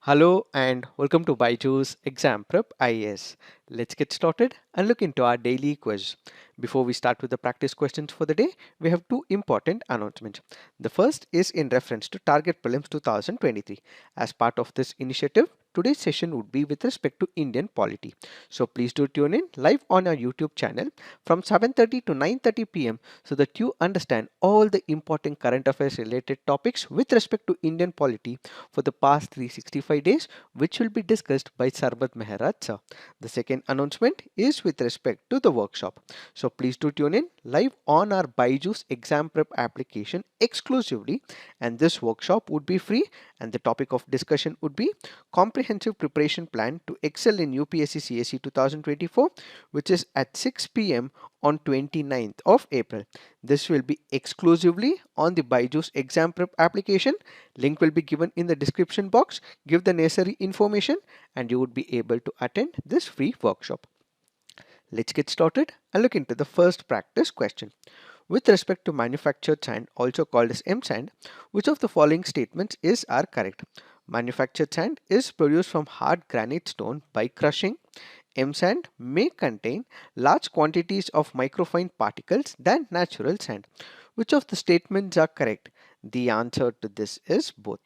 Hello and welcome to Byjus Exam Prep IAS. Let's get started and look into our daily quiz. Before we start with the practice questions for the day, we have two important announcements. The first is in reference to Target Prelims 2023. As part of this initiative, today's session would be with respect to Indian polity. So please do tune in live on our YouTube channel from 7:30 to 9:30 p.m. so that you understand all the important current affairs related topics with respect to Indian polity for the past 365 days, which will be discussed by Sarbat Mehraj sir. The second announcement is with respect to the workshop. So please do tune in live on our Byjus Exam Prep application exclusively, and this workshop would be free, and the topic of discussion would be comprehensive preparation plan to excel in UPSC CSE 2024, which is at 6 p.m. on 29th of April. This will be exclusively on the Byjus Exam Prep application. Link will be given in the description box. Give the necessary information and you would be able to attend this free workshop. Let's get started and look into the first practice question. With respect to manufactured sand, also called as M sand, which of the following statements are correct? Manufactured sand is produced from hard granite stone by crushing. M sand may contain large quantities of microfine particles than natural sand. Which of the statements are correct? The answer to this is both.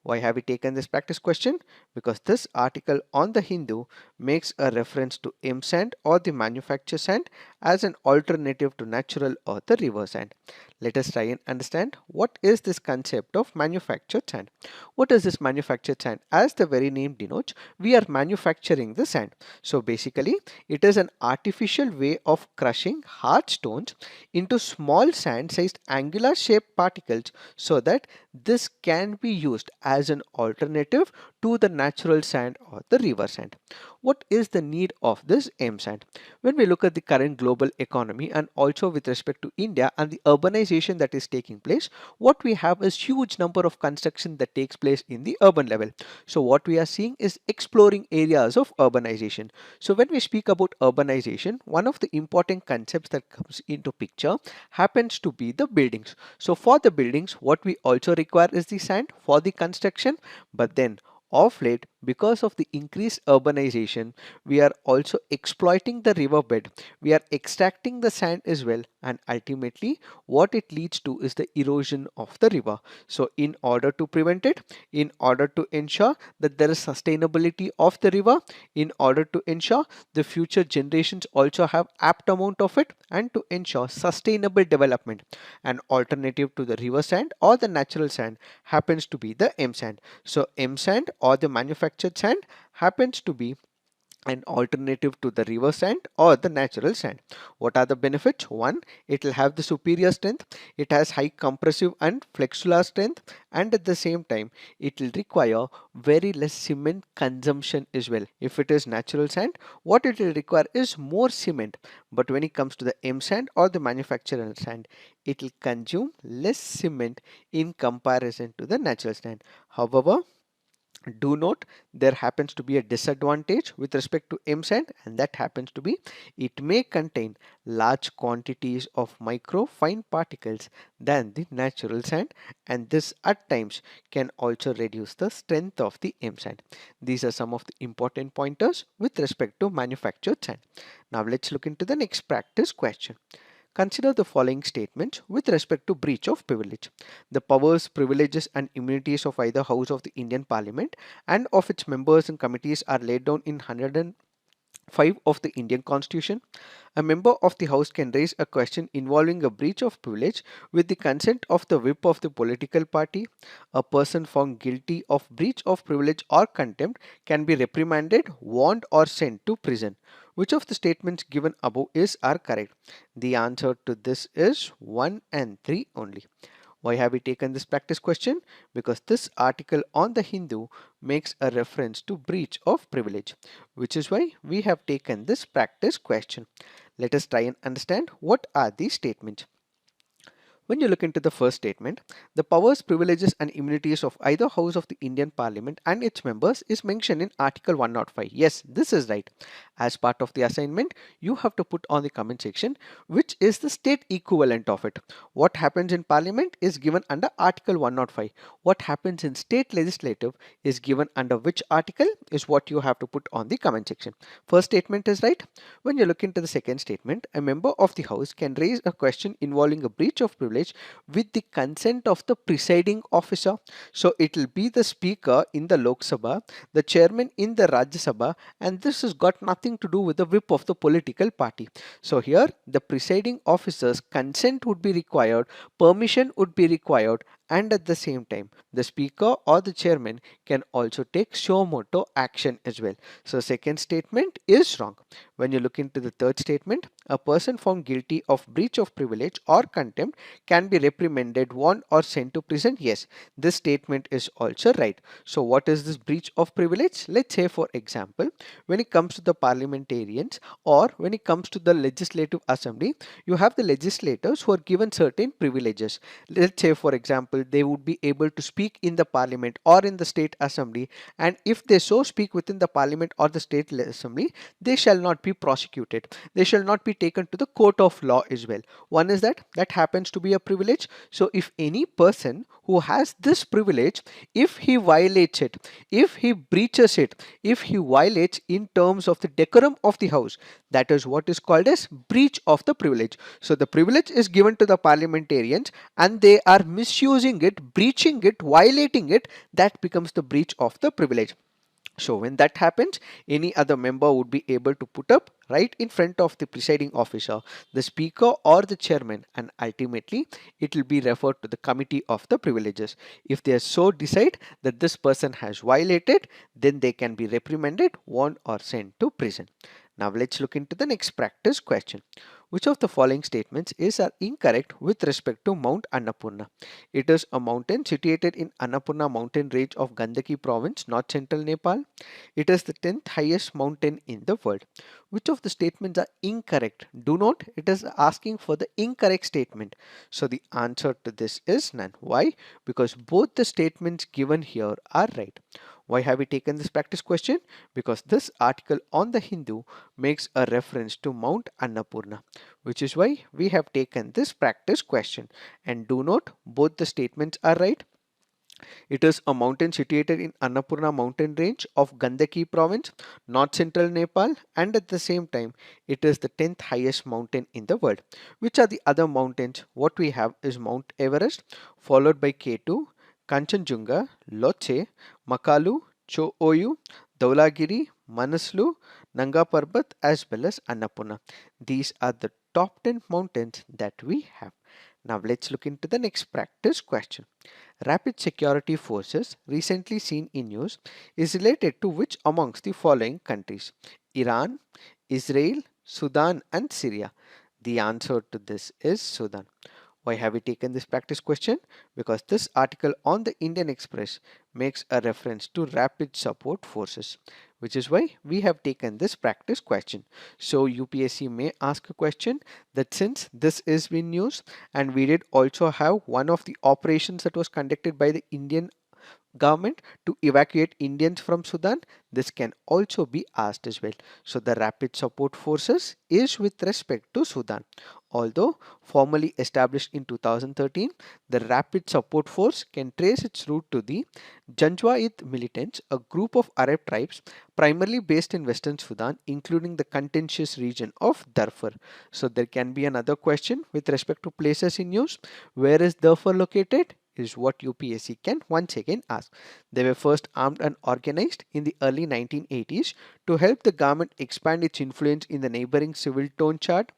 Why have we taken this practice question? Because this article on the Hindu makes a reference to M sand or the manufactured sand as an alternative to natural or the river sand. Let us try and understand what is this concept of manufactured sand. What is this manufactured sand? As the very name denotes, we are manufacturing the sand. So basically, it is an artificial way of crushing hard stones into small sand-sized angular shaped particles so that this can be used as an alternative to the natural sand or the river sand. What is the need of this M sand? When we look at the current global economy and also with respect to India and the urbanization that is taking place, what we have is huge number of construction that takes place in the urban level. So what we are seeing is exploring areas of urbanization. So when we speak about urbanization, one of the important concepts that comes into picture happens to be the buildings. So for the buildings, what we also require is the sand for the construction, but then of late, because of the increased urbanization, we are also exploiting the riverbed. We are extracting the sand as well, and ultimately, what it leads to is the erosion of the river. So, in order to prevent it, in order to ensure that there is sustainability of the river, in order to ensure the future generations also have apt amount of it, and to ensure sustainable development, an alternative to the river sand or the natural sand happens to be the M sand. So M sand or the manufactured sand happens to be an alternative to the river sand or the natural sand. What are the benefits? One, it will have the superior strength. It has high compressive and flexural strength, and at the same time it will require very less cement consumption as well. If it is natural sand, what it will require is more cement, but when it comes to the M sand or the manufactured sand, it will consume less cement in comparison to the natural sand. However, do note there happens to be a disadvantage with respect to M sand, and that happens to be it may contain large quantities of micro fine particles than the natural sand, and this at times can also reduce the strength of the M sand. These are some of the important pointers with respect to manufactured sand. Now let's look into the next practice question. Consider the following statements with respect to breach of privilege. The powers, privileges, and immunities of either House of the Indian Parliament and of its members and committees are laid down in 105 of the Indian Constitution. A member of the House can raise a question involving a breach of privilege with the consent of the whip of the political party. A person found guilty of breach of privilege or contempt can be reprimanded, warned, or sent to prison. Which of the statements given above are correct? The answer to this is 1 and 3 only. Why have we taken this practice question? Because this article on the Hindu makes a reference to breach of privilege, which is why we have taken this practice question. Let us try and understand what are these statements. When you look into the first statement, the powers, privileges, and immunities of either house of the Indian Parliament and its members is mentioned in Article 105. Yes, this is right. As part of the assignment, you have to put on the comment section which is the state equivalent of it. What happens in Parliament is given under Article 105. What happens in state legislative is given under which article is what you have to put on the comment section. First statement is right. When you look into the second statement, a member of the House can raise a question involving a breach of privilege with the consent of the presiding officer. So it will be the speaker in the Lok Sabha, the chairman in the Rajya Sabha, and this has got nothing to do with the whip of the political party. So here the presiding officer's consent would be required, permission would be required, and at the same time the speaker or the chairman can also take suo motu action as well. So second statement is wrong. When you look into the third statement, a person found guilty of breach of privilege or contempt can be reprimanded, warned, or sent to prison. Yes, this statement is also right. So what is this breach of privilege? Let's say for example, when it comes to the parliamentarians or when it comes to the legislative assembly, you have the legislators who are given certain privileges. Let's say for example, they would be able to speak in the parliament or in the state assembly, and if they so speak within the parliament or the state assembly, they shall not be prosecuted. They shall not be taken to the court of law as well. One is that happens to be a privilege. So if any person who has this privilege, if he violates it, if he breaches it, if he violates in terms of the decorum of the house, that is what is called as breach of the privilege. So the privilege is given to the parliamentarians and they are misusing it, breaching it, violating it, that becomes the breach of the privilege. So when that happens, any other member would be able to put up right in front of the presiding officer, the speaker or the chairman, and ultimately it will be referred to the committee of the privileges. If they so decide that this person has violated, then they can be reprimanded, warned, or sent to prison. Now let's look into the next practice question. Which of the following statements are incorrect with respect to Mount Annapurna? It is a mountain situated in Annapurna mountain range of Gandaki province, north central Nepal. It is the 10th highest mountain in the world. Which of the statements are incorrect? Do note, it is asking for the incorrect statement. So the answer to this is none. Why? Because both the statements given here are right. Why have we taken this practice question? Because this article on the Hindu makes a reference to Mount Annapurna, which is why we have taken this practice question. And do note, both the statements are right. It is a mountain situated in Annapurna mountain range of Gandaki province, north central Nepal, and at the same time, it is the 10th highest mountain in the world. Which are the other mountains? What we have is Mount Everest, followed by K2, Kanchenjunga, Lhotse, Makalu, Cho-Oyu, Dhaulagiri, Manaslu, Nanga Parbat, as well as Annapurna. These are the top 10 mountains that we have. Now let's look into the next practice question. Rapid security forces recently seen in news is related to which amongst the following countries? Iran, Israel, Sudan, and Syria. The answer to this is Sudan. Why have we taken this practice question? Because this article on the Indian Express makes a reference to rapid support forces, which is why we have taken this practice question. So UPSC may ask a question that since this is been news and we did also have one of the operations that was conducted by the Indian government to evacuate Indians from Sudan, this can also be asked as well. So the rapid support forces is with respect to Sudan. Although formally established in 2013, the rapid support force can trace its root to the Janjaweed militants, a group of Arab tribes primarily based in Western Sudan, including the contentious region of Darfur. So there can be another question with respect to places in news. Where is Darfur located? Is what UPSC can once again ask. They were first armed and organized in the early 1980s to help the government expand its influence in the neighboring civil tone chart.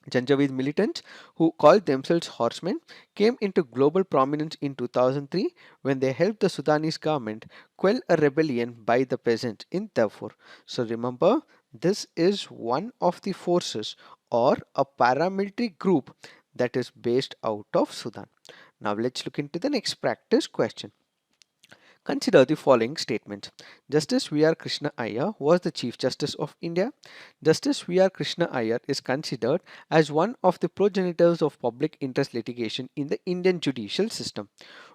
Janjaweed militants, who called themselves horsemen, came into global prominence in 2003 when they helped the Sudanese government quell a rebellion by the peasants in Darfur. So remember, this is one of the forces or a paramilitary group that is based out of Sudan. Now let's look into the next practice question. Consider the following statements. Justice V.R. Krishna Iyer was the Chief Justice of India. Justice V.R. Krishna Iyer is considered as one of the progenitors of public interest litigation in the Indian judicial system.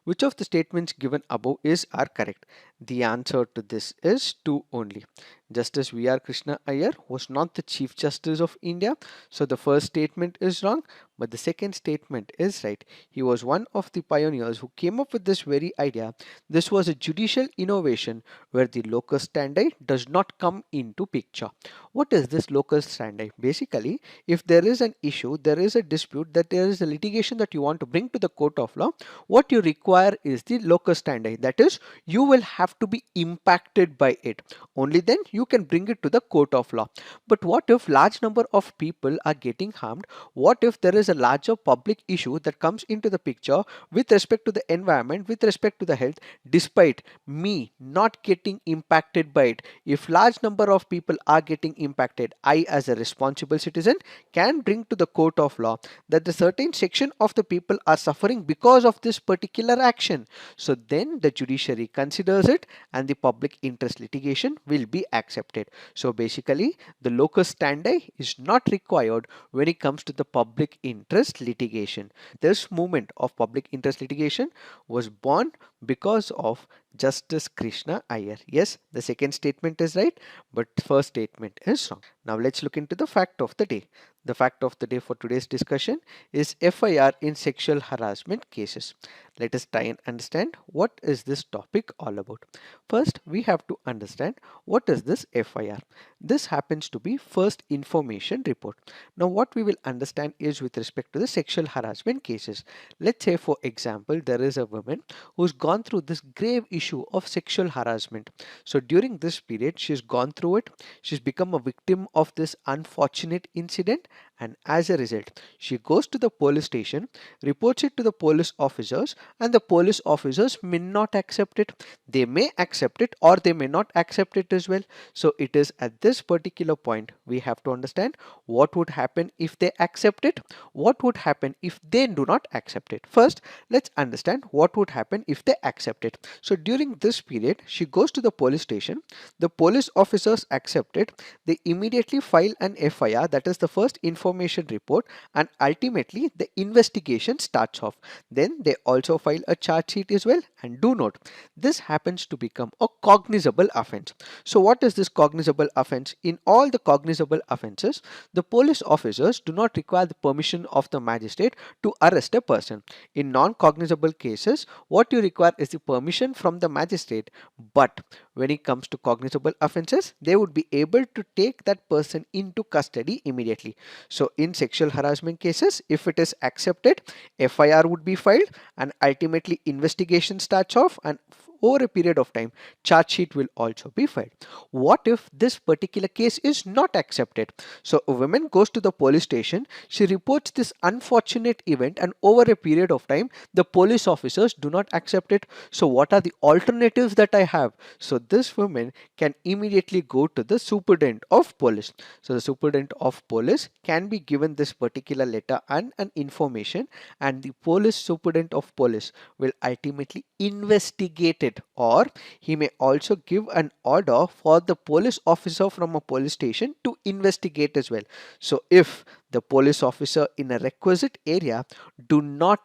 Which of the statements given above are correct? The answer to this is 2 only. Justice V.R. Krishna Iyer was not the Chief Justice of India, so the first statement is wrong, but the second statement is right. He was one of the pioneers who came up with this very idea. This was a judicial innovation where the locus standi does not come into picture. What is this locus standi? Basically, if there is an issue, there is a dispute, that there is a litigation that you want to bring to the court of law, what you require is the locus standi. That is, you will have to be impacted by it. Only then you can bring it to the court of law. But what if large number of people are getting harmed? What if there is a larger public issue that comes into the picture with respect to the environment, with respect to the health, despite me not getting impacted by it? If large number of people are getting impacted, I as a responsible citizen can bring to the court of law that the certain section of the people are suffering because of this particular action. So then the judiciary considers it and the public interest litigation will be accepted. So basically the locus standi is not required when it comes to the public interest litigation. This movement of public interest litigation was born because of Justice Krishna Iyer. Yes, the second statement is right, but first statement is wrong. Now let's look into the fact of the day. The fact of the day for today's discussion is FIR in sexual harassment cases. Let us try and understand what is this topic all about. First, we have to understand what is this FIR. This happens to be first information report. Now what we will understand is with respect to the sexual harassment cases. Let's say for example, there is a woman who's gone through this grave issue of sexual harassment. So during this period, she's gone through it. She's become a victim of this unfortunate incident, and as a result, she goes to the police station, reports it to the police officers, and the police officers may not accept it. They may accept it or they may not accept it as well. So it is at this particular point we have to understand what would happen if they accept it, what would happen if they do not accept it. First, let's understand what would happen if they accept it. So during this period, she goes to the police station, the police officers accept it, they immediately file an FIR, that is the first information report, and ultimately the investigation starts off. Then they also file a charge sheet as well, and do note, this happens to become a cognizable offense. So what is this cognizable offense? In all the cognizable offenses, the police officers do not require the permission of the magistrate to arrest a person. In non-cognizable cases, what you require is the permission from the magistrate, but when it comes to cognizable offenses, they would be able to take that person into custody immediately. So in sexual harassment cases, if it is accepted, FIR would be filed and ultimately investigation starts off, and over a period of time, charge sheet will also be filed. What if this particular case is not accepted? So a woman goes to the police station, she reports this unfortunate event, and over a period of time, the police officers do not accept it. So what are the alternatives that I have? So this woman can immediately go to the superintendent of police. So the superintendent of police can be given this particular letter and an information, and the police superintendent of police will ultimately investigate it, or he may also give an order for the police officer from a police station to investigate as well. So if the police officer in a requisite area do not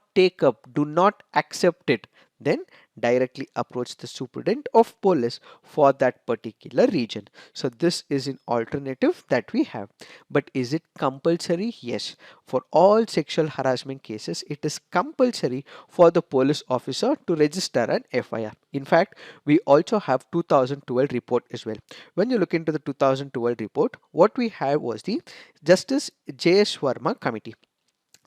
accept it, then directly approach the superintendent of police for that particular region. So this is an alternative that we have. But is it compulsory? Yes. For all sexual harassment cases, it is compulsory for the police officer to register an FIR. In fact, we also have 2012 report as well. When you look into the 2012 report, what we have was the Justice J.S. Verma committee.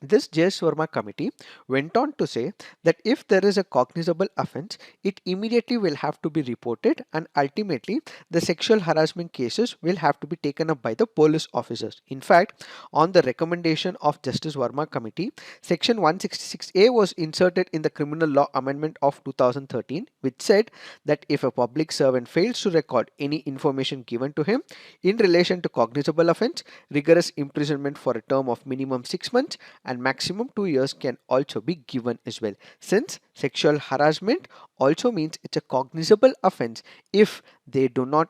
This J.S. Verma committee went on to say that if there is a cognizable offense, it immediately will have to be reported, and ultimately the sexual harassment cases will have to be taken up by the police officers. In fact, on the recommendation of Justice Verma committee, section 166A was inserted in the criminal law amendment of 2013, which said that if a public servant fails to record any information given to him in relation to cognizable offense, rigorous imprisonment for a term of minimum 6 months and and maximum 2 years can also be given as well. Since sexual harassment also means it's a cognizable offense, if they do not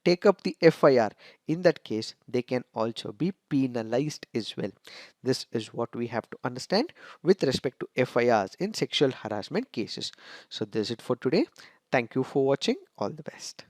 take up the FIR, in that case they can also be penalized as well. This is what we have to understand with respect to FIRs in sexual harassment cases. So this is it for today. Thank you for watching. All the best.